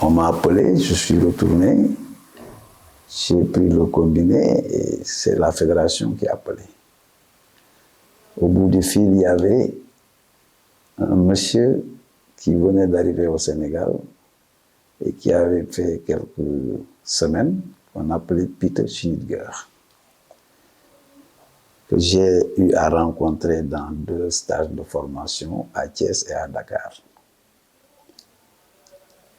On m'a appelé, je suis retourné, j'ai pris le combiné et c'est la fédération qui a appelé. Au bout du fil, il y avait un monsieur qui venait d'arriver au Sénégal et qui avait fait quelques semaines, qu'on appelait Peter Schnittger, que j'ai eu à rencontrer dans 2 stages de formation à Thiès et à Dakar.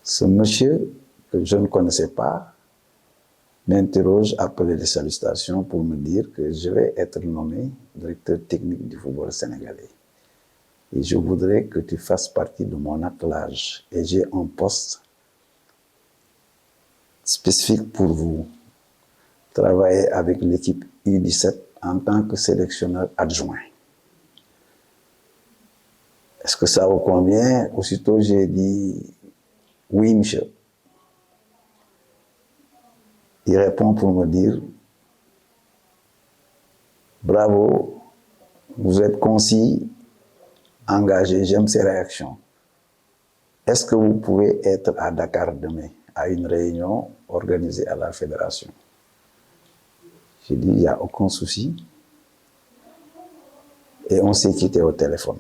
Ce monsieur, que je ne connaissais pas, m'interroge après les salutations pour me dire que je vais être nommé directeur technique du football sénégalais. Et je voudrais que tu fasses partie de mon attelage. Et j'ai un poste spécifique pour vous. Travailler avec l'équipe U17 en tant que sélectionneur adjoint. Est-ce que ça vous convient? Aussitôt, j'ai dit oui, monsieur. Il répond pour me dire bravo, vous êtes concis, engagé, j'aime ces réactions. Est-ce que vous pouvez être à Dakar demain, à une réunion organisée à la fédération? J'ai dit, il n'y a aucun souci. Et on s'est quitté au téléphone.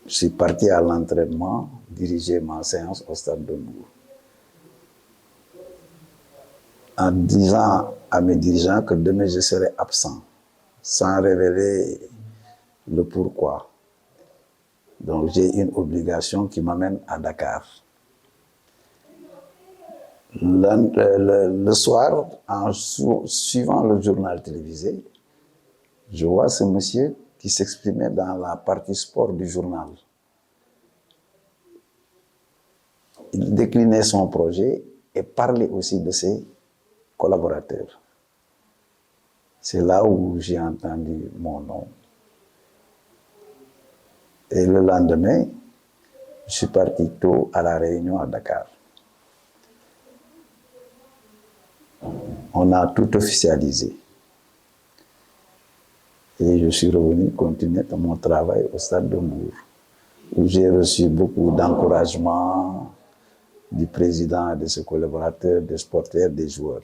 Je suis parti à l'entraînement, diriger ma séance au stade de Mbour. En disant à mes dirigeants que demain je serai absent, sans révéler le pourquoi. Donc j'ai une obligation qui m'amène à Dakar. Le soir, en suivant le journal télévisé, je vois ce monsieur qui s'exprimait dans la partie sport du journal. Il déclinait son projet et parlait aussi de ses collaborateurs. C'est là où j'ai entendu mon nom. Et le lendemain, je suis parti tôt à la réunion à Dakar. On a tout officialisé. Et je suis revenu continuer mon travail au stade de Mbour, où j'ai reçu beaucoup d'encouragement du président, de ses collaborateurs, des supporters, des joueurs.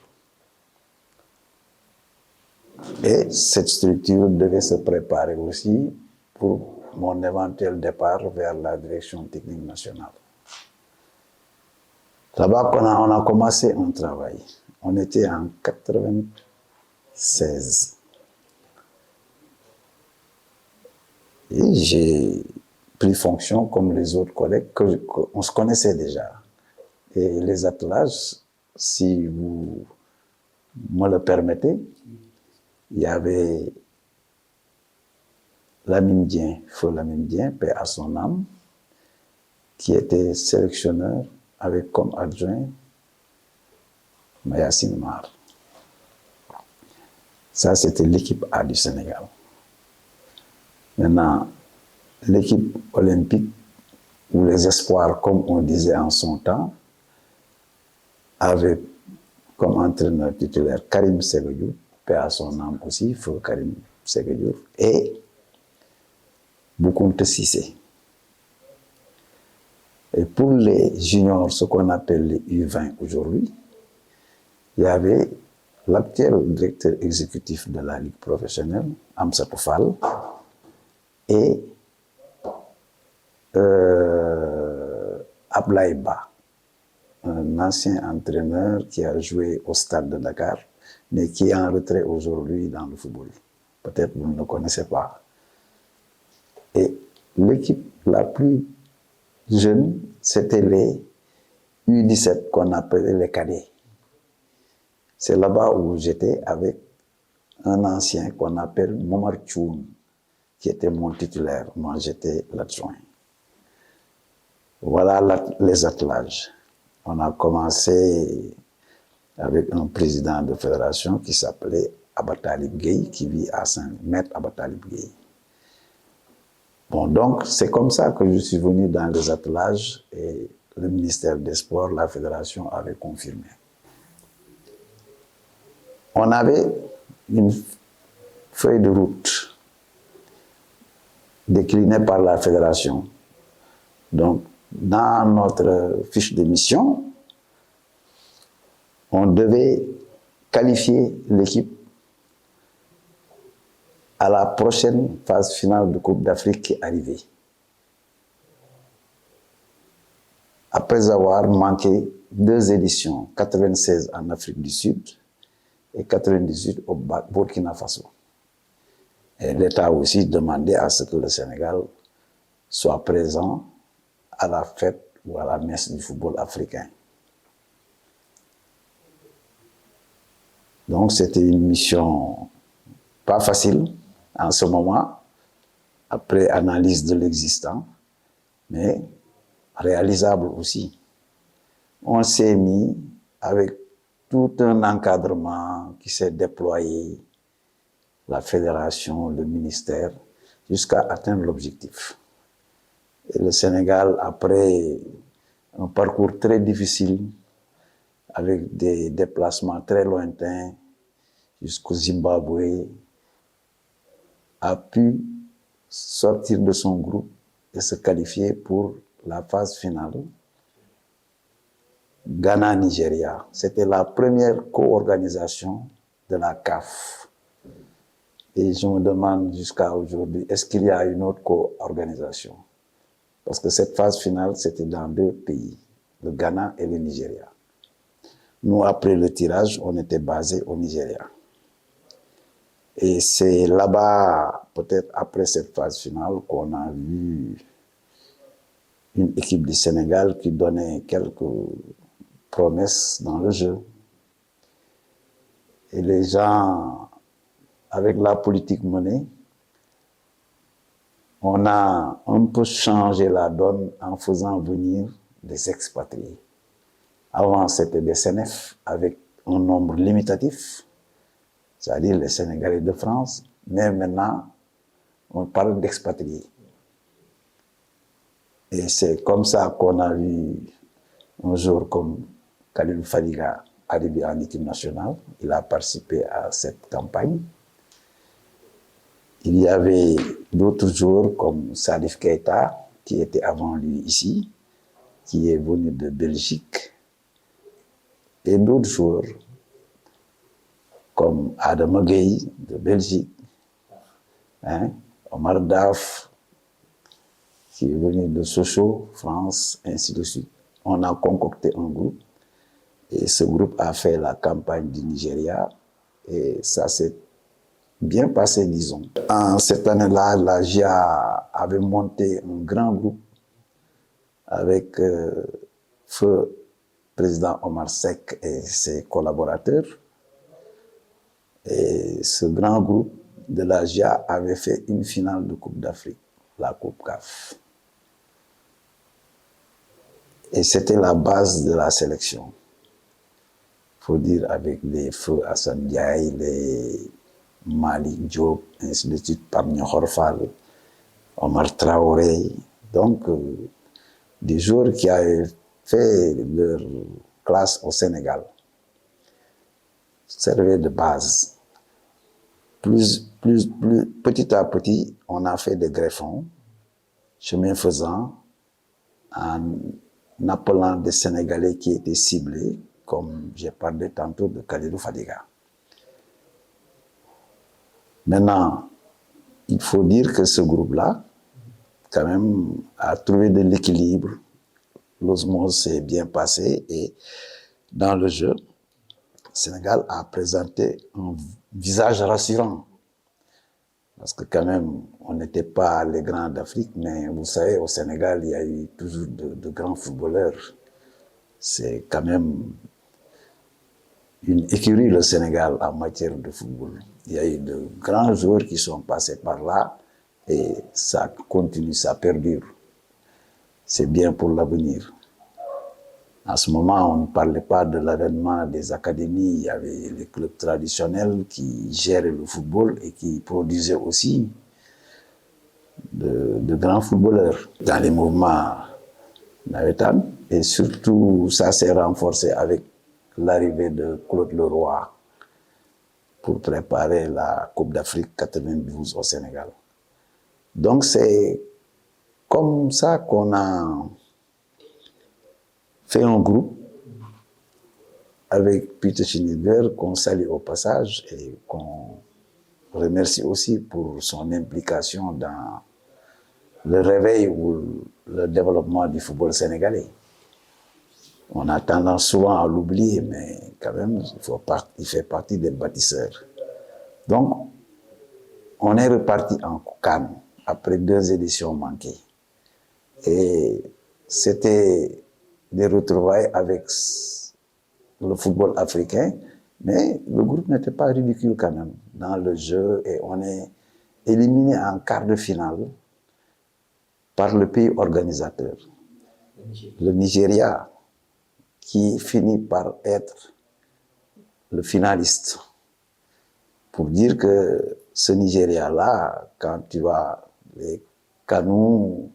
Et cette structure devait se préparer aussi pour mon éventuel départ vers la direction technique nationale. Là-bas, on a commencé un travail. On était en 96. Et j'ai pris fonction comme les autres collègues, qu'on se connaissait déjà. Et les attelages, si vous me le permettez, il y avait Lamine Dieng, feu Lamine Dieng, paix à son âme, qui était sélectionneur avec comme adjoint Mayacine Mar. Ça, c'était l'équipe A du Sénégal. Maintenant, l'équipe olympique, ou les espoirs, comme on disait en son temps, avait comme entraîneur titulaire Karim Séga Diouf, paix à son âme aussi, feu Karim Séga Diouf, et Boukounta Cissé. Et pour les juniors, ce qu'on appelle les U20 aujourd'hui, il y avait l'actuel directeur exécutif de la Ligue professionnelle, Amsatou Fall, et Ablaye Ba, un ancien entraîneur qui a joué au stade de Dakar, mais qui est en retrait aujourd'hui dans le football. Peut-être vous ne le connaissez pas. Et l'équipe la plus jeune, c'était les U17 qu'on appelait les cadets. C'est là-bas où j'étais avec un ancien qu'on appelle Momar Tchoun, qui était mon titulaire. Moi, j'étais l'adjoint. Voilà les attelages. On a commencé avec un président de fédération qui s'appelait Abatalib Gueye, qui vit à Saint-Louis, Maître Abatalib Gueye. Bon, donc, c'est comme ça que je suis venu dans les attelages et le ministère des Sports, la fédération avait confirmé. On avait une feuille de route déclinée par la fédération. Donc, dans notre fiche de mission, on devait qualifier l'équipe à la prochaine phase finale de Coupe d'Afrique qui arrivait. Après avoir manqué 2 éditions, 96 en Afrique du Sud et 98 au Burkina Faso. Et l'État aussi demandait à ce que le Sénégal soit présent à la fête ou à la messe du football africain. Donc c'était une mission pas facile en ce moment, après analyse de l'existant, mais réalisable aussi. On s'est mis avec tout un encadrement qui s'est déployé, la fédération, le ministère, jusqu'à atteindre l'objectif. Et le Sénégal, après un parcours très difficile, avec des déplacements très lointains jusqu'au Zimbabwe, a pu sortir de son groupe et se qualifier pour la phase finale. Ghana-Nigeria, c'était la première co-organisation de la CAF. Et je me demande jusqu'à aujourd'hui, est-ce qu'il y a une autre co-organisation? Parce que cette phase finale, c'était dans 2 pays, le Ghana et le Nigeria. Nous, après le tirage, on était basé au Nigeria. Et c'est là-bas, peut-être après cette phase finale, qu'on a vu une équipe du Sénégal qui donnait quelques promesses dans le jeu. Et les gens, avec la politique menée, on a un peu changé la donne en faisant venir des expatriés. Avant, c'était des CNF avec un nombre limitatif, c'est-à-dire les Sénégalais de France, mais maintenant, on parle d'expatriés. Et c'est comme ça qu'on a vu un jour comme Kalidou Fadiga arrivé en équipe nationale. Il a participé à cette campagne. Il y avait d'autres joueurs comme Salif Keita, qui était avant lui ici, qui est venu de Belgique, et d'autres joueurs comme Adam Gueye de Belgique, Omar Daf, qui est venu de Sochaux, France, ainsi de suite. On a concocté un groupe, et ce groupe a fait la campagne du Nigeria, et ça s'est bien passé, disons. En cette année-là, la GIA avait monté un grand groupe avec feu président Omar Seck et ses collaborateurs. Et ce grand groupe de la GIA avait fait une finale de Coupe d'Afrique, la Coupe CAF. Et c'était la base de la sélection. Il faut dire avec les feux Hassan Ndiaye, les Malik Diop, ainsi de suite, Pam Horfal, Omar Traoré. Donc, des joueurs qui avaient fait leur classe au Sénégal servaient de base. Petit à petit, on a fait des greffons, chemin faisant, en appelant des Sénégalais qui étaient ciblés, comme j'ai parlé tantôt de Kalidou Fadiga. Maintenant, il faut dire que ce groupe-là, quand même, a trouvé de l'équilibre. L'osmose s'est bien passée et dans le jeu, le Sénégal a présenté un visage rassurant. Parce que quand même, on n'était pas les grands d'Afrique, mais vous savez, au Sénégal, il y a eu toujours de grands footballeurs. C'est quand même une écurie, le Sénégal, en matière de football. Il y a eu de grands joueurs qui sont passés par là et ça continue, ça perdure. C'est bien pour l'avenir. En ce moment, on ne parlait pas de l'avènement des académies. Il y avait les clubs traditionnels qui géraient le football et qui produisaient aussi de grands footballeurs dans les mouvements navétanes. Et surtout, ça s'est renforcé avec l'arrivée de Claude Leroy pour préparer la Coupe d'Afrique 92 au Sénégal. Donc c'est comme ça qu'on a fait un groupe avec Peter Schnittger, qu'on salue au passage et qu'on remercie aussi pour son implication dans le réveil ou le développement du football sénégalais. On a tendance souvent à l'oublier, mais quand même, il fait partie des bâtisseurs. Donc, on est reparti en CAN après 2 éditions manquées. Et c'était des retrouvailles avec le football africain, mais le groupe n'était pas ridicule quand même dans le jeu et on est éliminé en quart de finale par le pays organisateur, le Nigeria, qui finit par être le finaliste. Pour dire que ce Nigeria-là, quand tu vois les Kanous,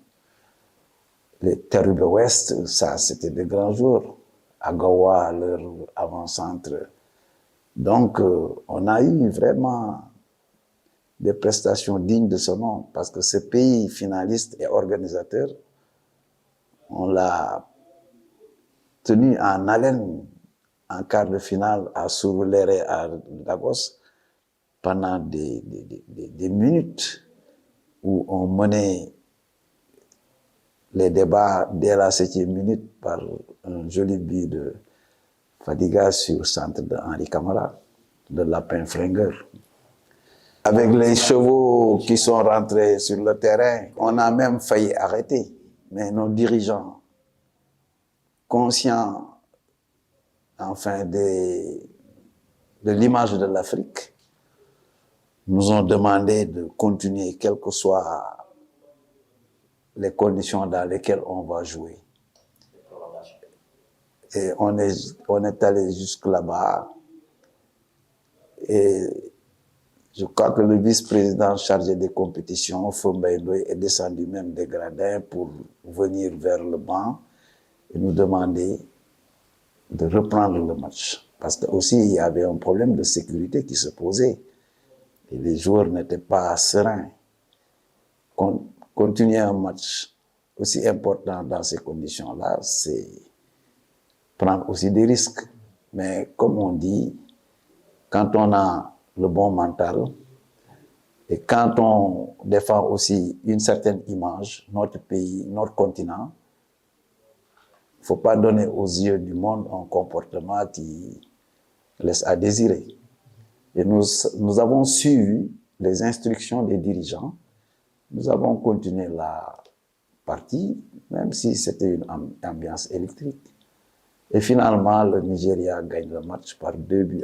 les Terrible West, ça c'était des grands joueurs. Agawa, leur avant-centre. Donc, on a eu vraiment des prestations dignes de ce nom, parce que ce pays finaliste et organisateur, on l'a tenu en haleine en quart de finale à Surulere, à Lagos, pendant des minutes où on menait les débats dès la 7e minute par un joli but de Fadiga sur centre de Henri Camara, de Lapin Fringueur. Avec les chevaux qui sont rentrés sur le terrain, on a même failli arrêter. Mais nos dirigeants, conscients enfin de l'image de l'Afrique, nous ont demandé de continuer, quelles que soient les conditions dans lesquelles on va jouer. Et on est allé jusque là-bas. Et je crois que le vice-président chargé des compétitions, Fombaye Ndoye, est descendu même des gradins pour venir vers le banc et nous demander de reprendre le match. Parce que aussi il y avait un problème de sécurité qui se posait. Et les joueurs n'étaient pas sereins. Continuer un match aussi important dans ces conditions-là, c'est prendre aussi des risques. Mais comme on dit, quand on a le bon mental et quand on défend aussi une certaine image, notre pays, notre continent, il ne faut pas donner aux yeux du monde un comportement qui laisse à désirer. Et nous avons suivi les instructions des dirigeants. Nous avons continué la partie, même si c'était une ambiance électrique. Et finalement, le Nigeria gagne le match par 2-1.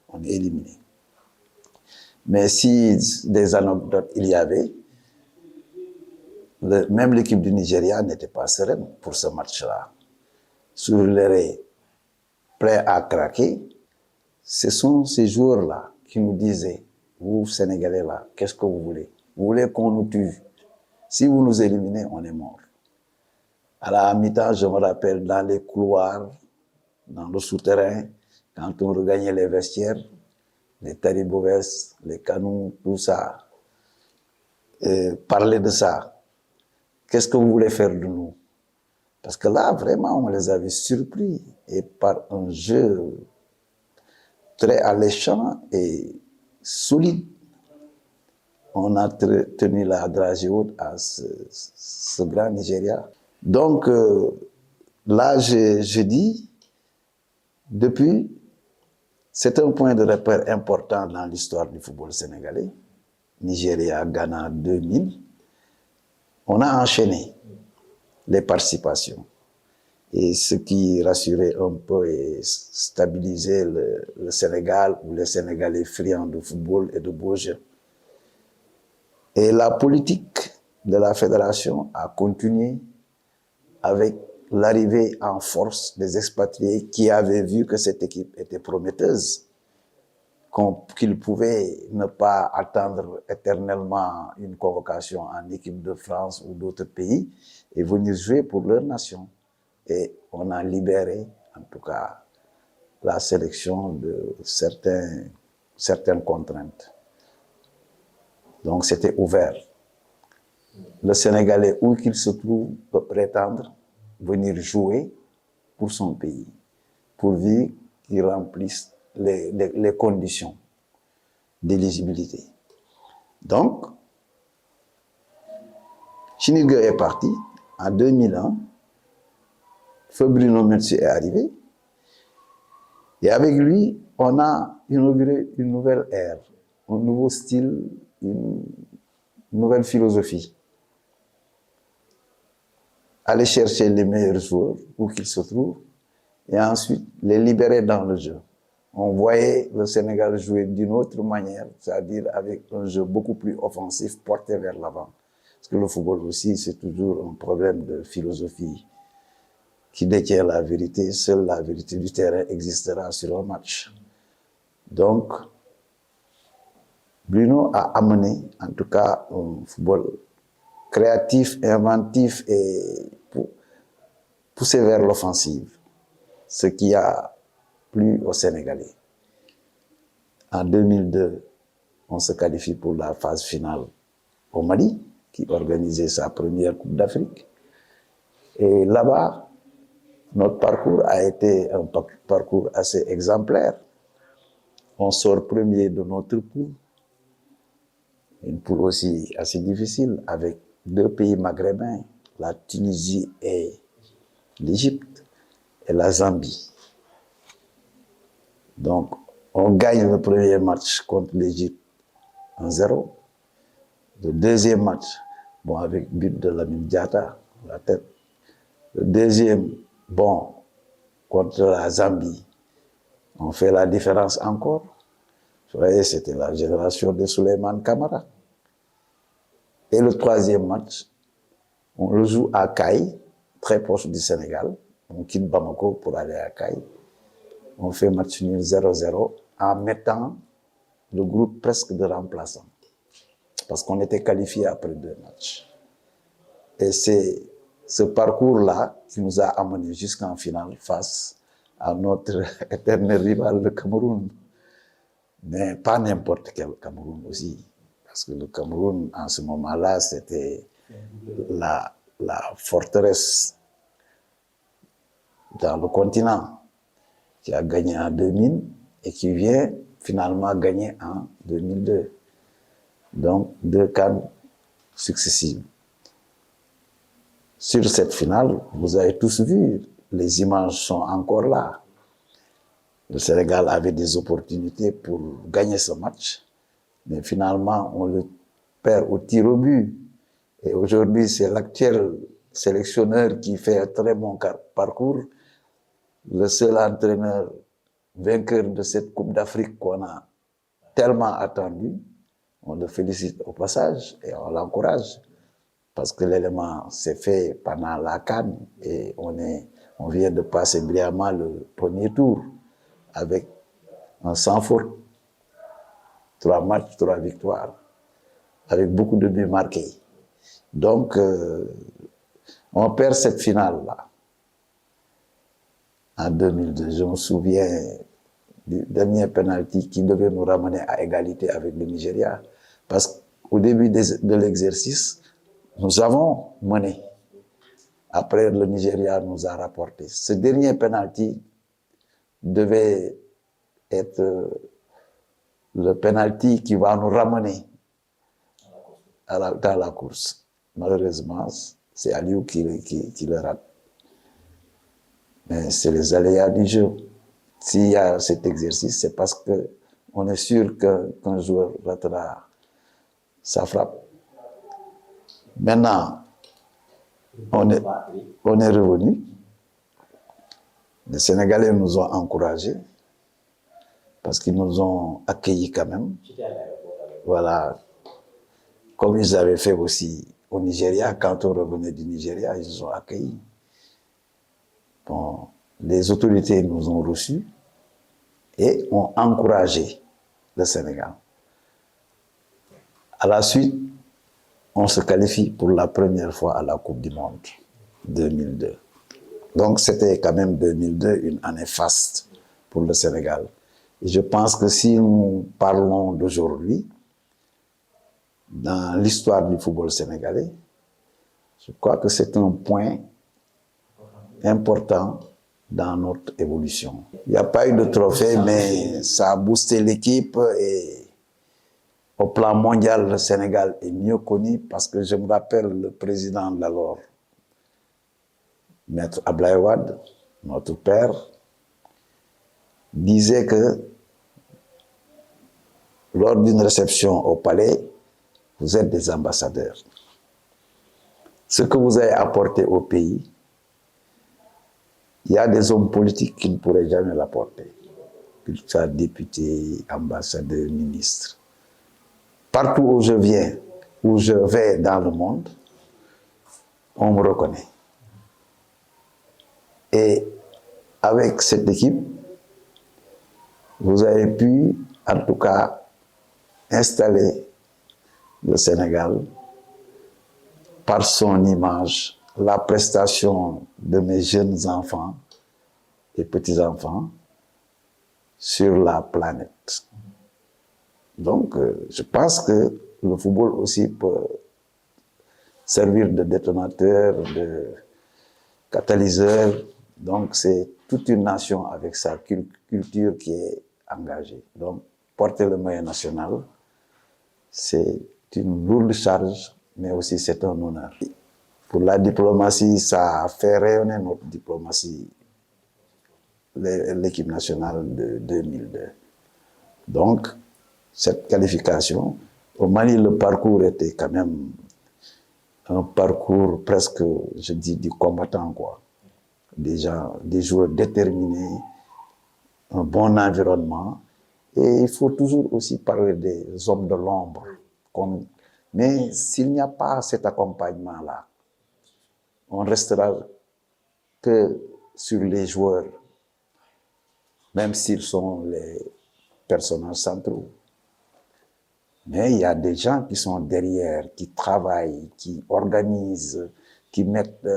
On est éliminé. Mais si des anecdotes il y avait, même l'équipe du Nigeria n'était pas sereine pour ce match-là. Sur les prêts à craquer, ce sont ces joueurs-là qui nous disaient, vous Sénégalais-là, qu'est-ce que vous voulez? Vous voulez qu'on nous tue? Si vous nous éliminez, on est mort. À la mi-temps, je me rappelle, dans les couloirs, dans le souterrain, quand on regagnait les vestiaires, les Taribouves, les Kanous, tout ça, parler de ça. Qu'est-ce que vous voulez faire de nous? Parce que là, vraiment, on les avait surpris. Et par un jeu très alléchant et solide, on a tenu la dragée haute à ce grand Nigeria. Donc, là, je dis, depuis, c'est un point de repère important dans l'histoire du football sénégalais. Nigeria, Ghana 2000. On a enchaîné les participations. Et ce qui rassurait un peu et stabilisait le Sénégal ou les Sénégalais friands de football et de beaux jeux. Et la politique de la fédération a continué avec l'arrivée en force des expatriés qui avaient vu que cette équipe était prometteuse, qu'ils pouvaient ne pas attendre éternellement une convocation en équipe de France ou d'autres pays et venir jouer pour leur nation. Et on a libéré, en tout cas, la sélection de certaines contraintes. Donc c'était ouvert. Le Sénégalais, où qu'il se trouve, peut prétendre venir jouer pour son pays, pourvu qui remplissent les conditions d'éligibilité. Donc, Chinigueux est parti. En 2001, Feu Bruno Metsu est arrivé. Et avec lui, on a inauguré une nouvelle ère, un nouveau style, une nouvelle philosophie. Aller chercher les meilleurs joueurs où qu'ils se trouvent et ensuite les libérer dans le jeu. On voyait le Sénégal jouer d'une autre manière, c'est-à-dire avec un jeu beaucoup plus offensif, porté vers l'avant. Parce que le football aussi, c'est toujours un problème de philosophie. Qui détient la vérité, seule la vérité du terrain existera sur un match. Donc, Bruno a amené, en tout cas, un football créatif, inventif et poussé vers l'offensive, ce qui a plu aux Sénégalais. En 2002, on se qualifie pour la phase finale au Mali, qui organisait sa première Coupe d'Afrique. Et là-bas, notre parcours a été un parcours assez exemplaire. On sort premier de notre poule, une poule aussi assez difficile, avec 2 pays maghrébins, la Tunisie et l'Égypte, et la Zambie. Donc, on gagne le premier match contre l'Égypte 1-0. Le deuxième match, bon, avec but de Lamine Diatta, la tête. Le deuxième, bon, contre la Zambie, on fait la différence encore. Vous voyez, c'était la génération de Souleymane Camara. Et le troisième match, on le joue à Kaï, très proche du Sénégal. On quitte Bamako pour aller à Kaï. On fait match nul 0-0 en mettant le groupe presque de remplaçants. Parce qu'on était qualifié après 2 matchs. Et c'est ce parcours-là qui nous a amenés jusqu'en finale face à notre éternel rival, le Cameroun. Mais pas n'importe quel Cameroun aussi. Parce que le Cameroun, en ce moment-là, c'était la forteresse dans le continent qui a gagné en 2000 et qui vient finalement gagner en 2002. Donc, 2 CAN successives. Sur cette finale, vous avez tous vu, les images sont encore là. Le Sénégal avait des opportunités pour gagner ce match, mais finalement, on le perd au tir au but. Et aujourd'hui, c'est l'actuel sélectionneur qui fait un très bon parcours, le seul entraîneur vainqueur de cette Coupe d'Afrique qu'on a tellement attendu. On le félicite au passage et on l'encourage. Parce que l'élément s'est fait pendant la CAN et on vient de passer brillamment le premier tour avec un sans faute, 3 matchs, 3 victoires, avec beaucoup de buts marqués. Donc, on perd cette finale-là. En 2002, je me souviens du dernier penalty qui devait nous ramener à égalité avec le Nigeria. Parce qu'au début de l'exercice, nous avons mené. Après, le Nigeria nous a rapporté. Ce dernier penalty devait être le penalty qui va nous ramener dans la course. Malheureusement, c'est Aliou qui le rate. Mais c'est les aléas du jeu. S'il y a cet exercice, c'est parce qu'on est sûr qu'un joueur ratera sa frappe. Maintenant, on est revenu. Les Sénégalais nous ont encouragés parce qu'ils nous ont accueillis quand même. Voilà. Comme ils avaient fait aussi au Nigeria, quand on revenait du Nigeria, ils nous ont accueillis. Bon, les autorités nous ont reçus et ont encouragé le Sénégal. À la suite, on se qualifie pour la première fois à la Coupe du Monde 2002. Donc c'était quand même 2002 une année faste pour le Sénégal. Et je pense que si nous parlons d'aujourd'hui, dans l'histoire du football sénégalais, je crois que c'est un point important dans notre évolution. Il n'y a pas eu de trophée, mais ça a boosté l'équipe et au plan mondial, le Sénégal est mieux connu parce que je me rappelle le président d'alors, Maître Abdoulaye Wade, notre père, disait que lors d'une réception au palais, vous êtes des ambassadeurs. Ce que vous avez apporté au pays, il y a des hommes politiques qui ne pourraient jamais l'apporter, qu'ils soient députés, ambassadeurs, ministres. Partout où je viens, où je vais dans le monde, on me reconnaît. Et avec cette équipe, vous avez pu, en tout cas, installer le Sénégal par son image, la prestation de mes jeunes enfants et petits-enfants sur la planète. Donc, je pense que le football aussi peut servir de détonateur, de catalyseur. Donc, c'est toute une nation avec sa culture qui est engagée. Donc, porter le maillot national, c'est une lourde charge, mais aussi c'est un honneur. Pour la diplomatie, ça a fait rayonner notre diplomatie, l'équipe nationale de 2002. Donc, cette qualification, au Mali, le parcours était quand même un parcours presque, je dis, du combattant, quoi. Des joueurs déterminés, un bon environnement. Et il faut toujours aussi parler des hommes de l'ombre. Mais s'il n'y a pas cet accompagnement-là, on restera que sur les joueurs, même s'ils sont les personnages centraux. Mais il y a des gens qui sont derrière, qui travaillent, qui organisent, qui mettent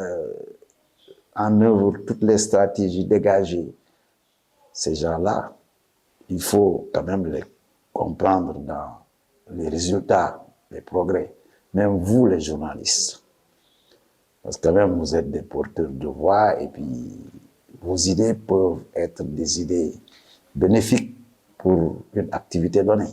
en œuvre toutes les stratégies dégagées. Ces gens-là, il faut quand même les comprendre dans les résultats, les progrès. Même vous, les journalistes. Parce que quand même, vous êtes des porteurs de voix et puis vos idées peuvent être des idées bénéfiques pour une activité donnée.